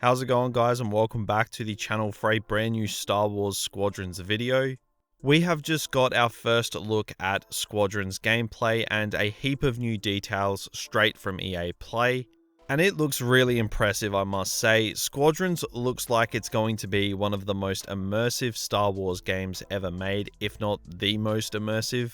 How's it going, guys, and welcome back to the channel for a brand new Star Wars Squadrons video. We have just got our first look at Squadrons gameplay and a heap of new details straight from EA Play, and it looks really impressive, I must say. Squadrons looks like it's going to be one of the most immersive Star Wars games ever made, if not the most immersive.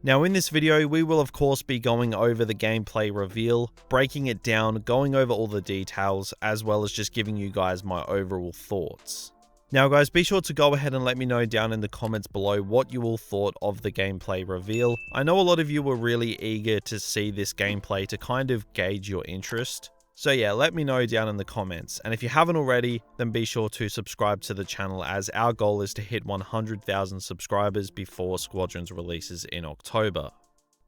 Now in this video, we will of course be going over the gameplay reveal, breaking it down, going over all the details, as well as just giving you guys my overall thoughts. Now guys, be sure to go ahead and let me know down in the comments below what you all thought of the gameplay reveal. I know a lot of you were really eager to see this gameplay to kind of gauge your interest. So yeah, let me know down in the comments, and if you haven't already, then be sure to subscribe to the channel, as our goal is to hit 100,000 subscribers before Squadrons releases in October.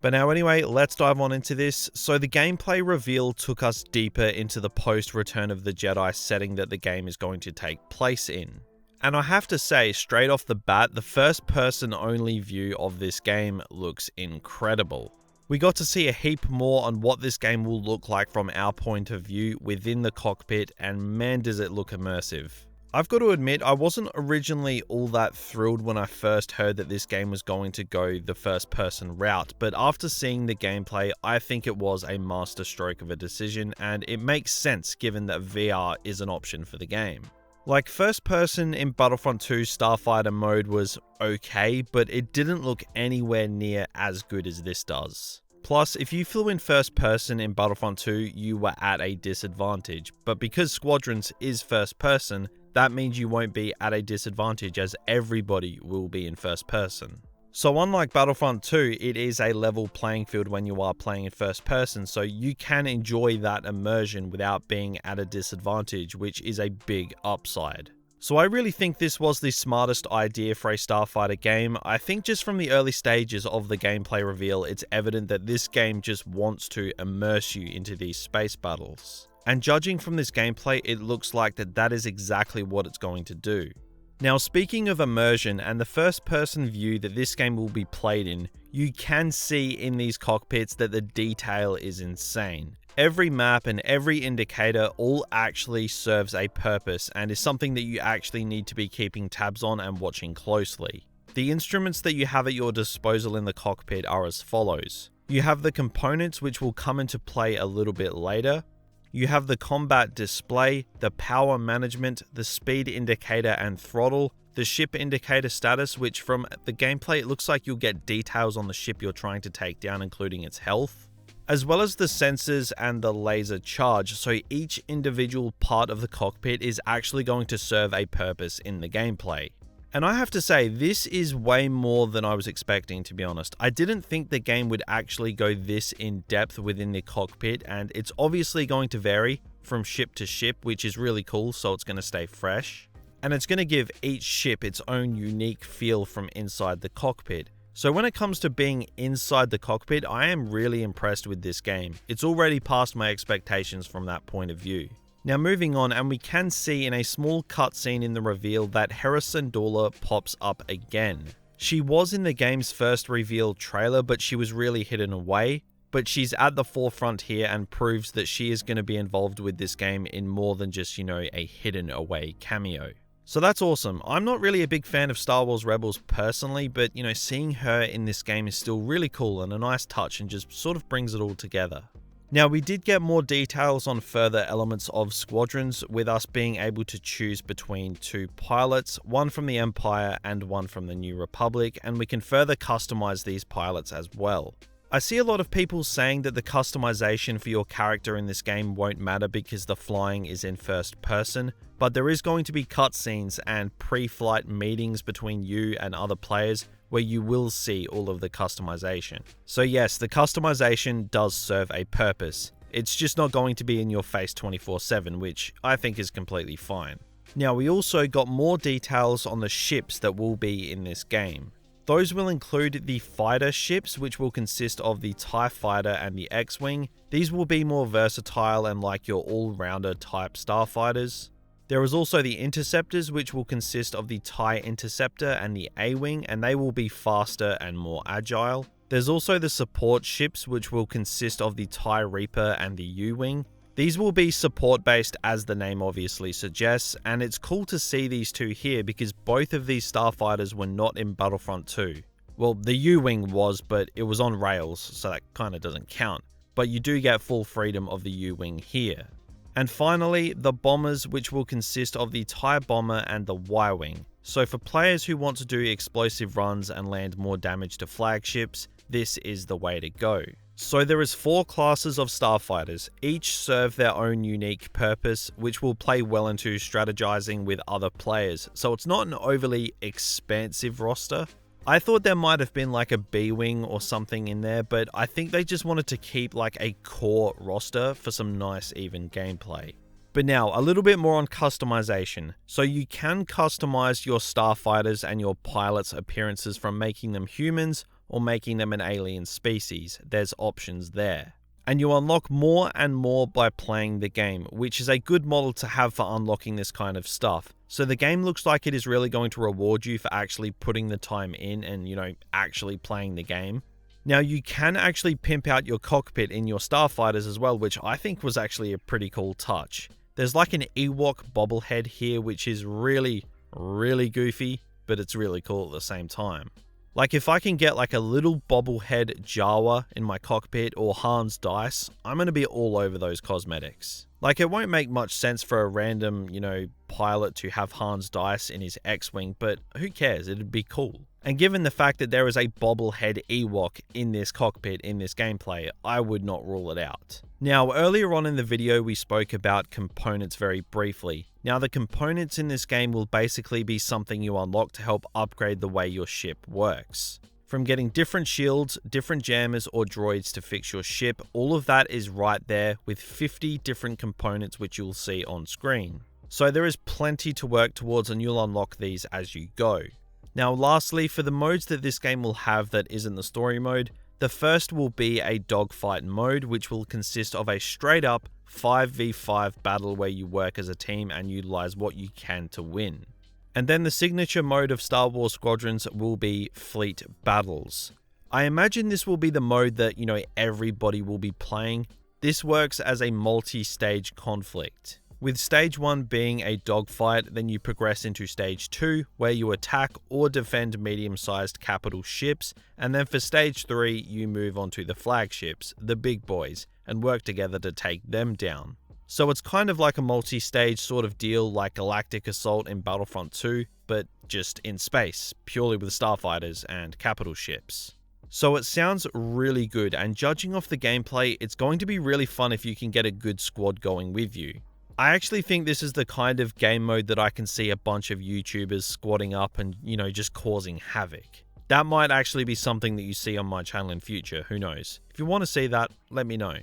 But now anyway, let's dive on into this. So the gameplay reveal took us deeper into the post-Return of the Jedi setting that the game is going to take place in. And I have to say, straight off the bat, the first person only view of this game looks incredible. We got to see a heap more on what this game will look like from our point of view within the cockpit, and man does it look immersive. I've got to admit, I wasn't originally all that thrilled when I first heard that this game was going to go the first person route, but after seeing the gameplay, I think it was a masterstroke of a decision, and it makes sense given that VR is an option for the game. Like, first person in Battlefront 2 Starfighter mode was okay, but it didn't look anywhere near as good as this does. Plus, if you flew in first person in Battlefront 2, you were at a disadvantage, but because Squadrons is first person, that means you won't be at a disadvantage, as everybody will be in first person. So unlike Battlefront 2, it is a level playing field when you are playing in first person, so you can enjoy that immersion without being at a disadvantage, which is a big upside. So I really think this was the smartest idea for a Starfighter game. I think just from the early stages of the gameplay reveal, it's evident that this game just wants to immerse you into these space battles. And judging from this gameplay, it looks like that is exactly what it's going to do. Now, speaking of immersion and the first person view that this game will be played in, you can see in these cockpits that the detail is insane. Every map and every indicator all actually serves a purpose and is something that you actually need to be keeping tabs on and watching closely. The instruments that you have at your disposal in the cockpit are as follows. You have the components, which will come into play a little bit later. You have the combat display, the power management, the speed indicator and throttle, the ship indicator status, which from the gameplay it looks like you'll get details on the ship you're trying to take down, including its health, as well as the sensors and the laser charge. So each individual part of the cockpit is actually going to serve a purpose in the gameplay. And I have to say, this is way more than I was expecting, to be honest. I didn't think the game would actually go this in depth within the cockpit, and it's obviously going to vary from ship to ship, which is really cool, so it's going to stay fresh. And it's going to give each ship its own unique feel from inside the cockpit. So when it comes to being inside the cockpit, I am really impressed with this game. It's already passed my expectations from that point of view. Now moving on, and we can see in a small cutscene in the reveal that Hera Syndulla pops up again. She was in the game's first reveal trailer, but she was really hidden away. But she's at the forefront here and proves that she is going to be involved with this game in more than just, a hidden away cameo. So that's awesome. I'm not really a big fan of Star Wars Rebels personally, but seeing her in this game is still really cool and a nice touch and just sort of brings it all together. Now, we did get more details on further elements of Squadrons, with us being able to choose between two pilots, one from the Empire and one from the New Republic, and we can further customize these pilots as well. I see a lot of people saying that the customization for your character in this game won't matter because the flying is in first person, but there is going to be cutscenes and pre-flight meetings between you and other players where you will see all of the customization. So yes, the customization does serve a purpose. It's just not going to be in your face 24/7, which I think is completely fine. Now, we also got more details on the ships that will be in this game. Those will include the fighter ships, which will consist of the TIE Fighter and the X-Wing. These will be more versatile and like your all-rounder type starfighters. There is also the Interceptors, which will consist of the TIE Interceptor and the A-Wing, and they will be faster and more agile. There's also the support ships, which will consist of the TIE Reaper and the U-Wing. These will be support based as the name obviously suggests, and it's cool to see these two here because both of these starfighters were not in Battlefront 2. Well, the U-Wing was, but it was on rails, so that kind of doesn't count. But you do get full freedom of the U-Wing here. And finally, the bombers, which will consist of the TIE Bomber and the Y-Wing. So for players who want to do explosive runs and land more damage to flagships, this is the way to go. So there is 4 classes of starfighters, each serve their own unique purpose, which will play well into strategizing with other players, so it's not an overly expansive roster. I thought there might have been like a B-Wing or something in there, but I think they just wanted to keep like a core roster for some nice even gameplay. But now, a little bit more on customization. So you can customize your starfighters and your pilots' appearances from making them humans or making them an alien species. There's options there. And you unlock more and more by playing the game, which is a good model to have for unlocking this kind of stuff. So the game looks like it is really going to reward you for actually putting the time in and, actually playing the game. Now you can actually pimp out your cockpit in your starfighters as well, which I think was actually a pretty cool touch. There's like an Ewok bobblehead here, which is really, really goofy, but it's really cool at the same time. Like if I can get like a little bobblehead Jawa in my cockpit or Han's dice, I'm going to be all over those cosmetics. Like it won't make much sense for a random, pilot to have Han's dice in his X-Wing, but who cares? It'd be cool. And given the fact that there is a bobblehead Ewok in this cockpit in this gameplay, I would not rule it out. Now, earlier on in the video, we spoke about components very briefly. Now, the components in this game will basically be something you unlock to help upgrade the way your ship works. From getting different shields, different jammers, or droids to fix your ship, all of that is right there with 50 different components which you'll see on screen. So there is plenty to work towards and you'll unlock these as you go. Now lastly, for the modes that this game will have that isn't the story mode, the first will be a dogfight mode, which will consist of a straight up 5v5 battle where you work as a team and utilize what you can to win. And then the signature mode of Star Wars Squadrons will be fleet battles. I imagine this will be the mode that, everybody will be playing. This works as a multi-stage conflict. With stage 1 being a dogfight, then you progress into stage 2, where you attack or defend medium-sized capital ships, and then for stage 3, you move on to the flagships, the big boys, and work together to take them down. So it's kind of like a multi-stage sort of deal like Galactic Assault in Battlefront 2, but just in space, purely with starfighters and capital ships. So it sounds really good, and judging off the gameplay, it's going to be really fun if you can get a good squad going with you. I actually think this is the kind of game mode that I can see a bunch of YouTubers squatting up and, just causing havoc. That might actually be something that you see on my channel in future, who knows. If you want to see that, let me know.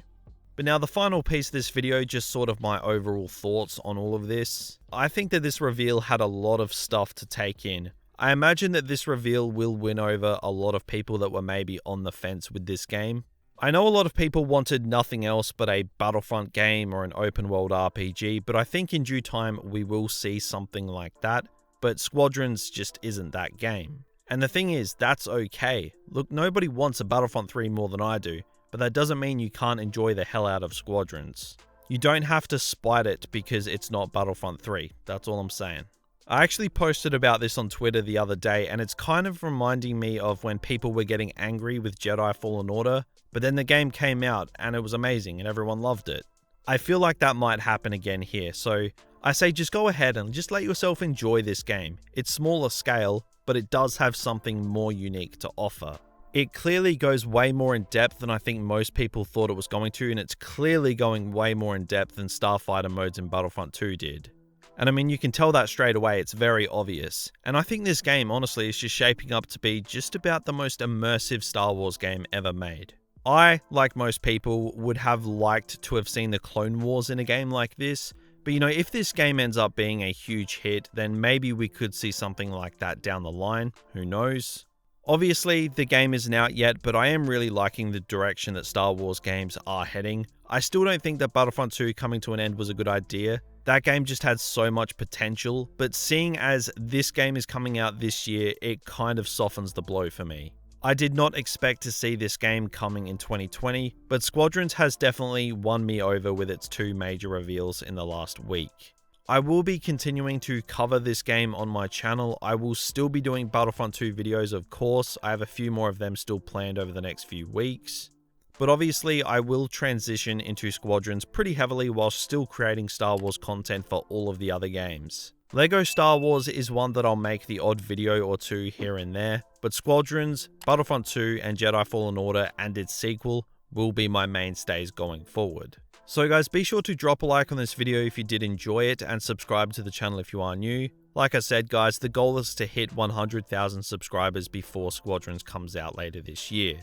But now the final piece of this video, just sort of my overall thoughts on all of this. I think that this reveal had a lot of stuff to take in. I imagine that this reveal will win over a lot of people that were maybe on the fence with this game. I know a lot of people wanted nothing else but a Battlefront game or an open world RPG, but I think in due time we will see something like that, but Squadrons just isn't that game. And the thing is, that's okay. Look, nobody wants a Battlefront 3 more than I do, but that doesn't mean you can't enjoy the hell out of Squadrons. You don't have to spite it because it's not Battlefront 3, that's all I'm saying. I actually posted about this on Twitter the other day, and it's kind of reminding me of when people were getting angry with Jedi Fallen Order, but then the game came out and it was amazing and everyone loved it. I feel like that might happen again here, so I say just go ahead and just let yourself enjoy this game. It's smaller scale, but it does have something more unique to offer. It clearly goes way more in depth than I think most people thought it was going to, and it's clearly going way more in depth than Starfighter modes in Battlefront 2 did. And I mean, you can tell that straight away, it's very obvious. And I think this game, honestly, is just shaping up to be just about the most immersive Star Wars game ever made. I, like most people, would have liked to have seen the Clone Wars in a game like this, but if this game ends up being a huge hit, then maybe we could see something like that down the line, who knows? Obviously, the game isn't out yet, but I am really liking the direction that Star Wars games are heading. I still don't think that Battlefront 2 coming to an end was a good idea. That game just had so much potential, but seeing as this game is coming out this year, it kind of softens the blow for me. I did not expect to see this game coming in 2020, but Squadrons has definitely won me over with its 2 major reveals in the last week. I will be continuing to cover this game on my channel. I will still be doing Battlefront 2 videos, of course. I have a few more of them still planned over the next few weeks. But obviously, I will transition into Squadrons pretty heavily while still creating Star Wars content for all of the other games. LEGO Star Wars is one that I'll make the odd video or 2 here and there, but Squadrons, Battlefront 2, and Jedi Fallen Order and its sequel will be my mainstays going forward. So guys, be sure to drop a like on this video if you did enjoy it, and subscribe to the channel if you are new. Like I said guys, the goal is to hit 100,000 subscribers before Squadrons comes out later this year.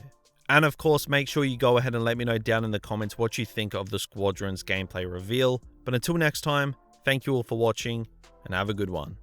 And of course, make sure you go ahead and let me know down in the comments what you think of the Squadrons gameplay reveal. But until next time, thank you all for watching, and have a good one.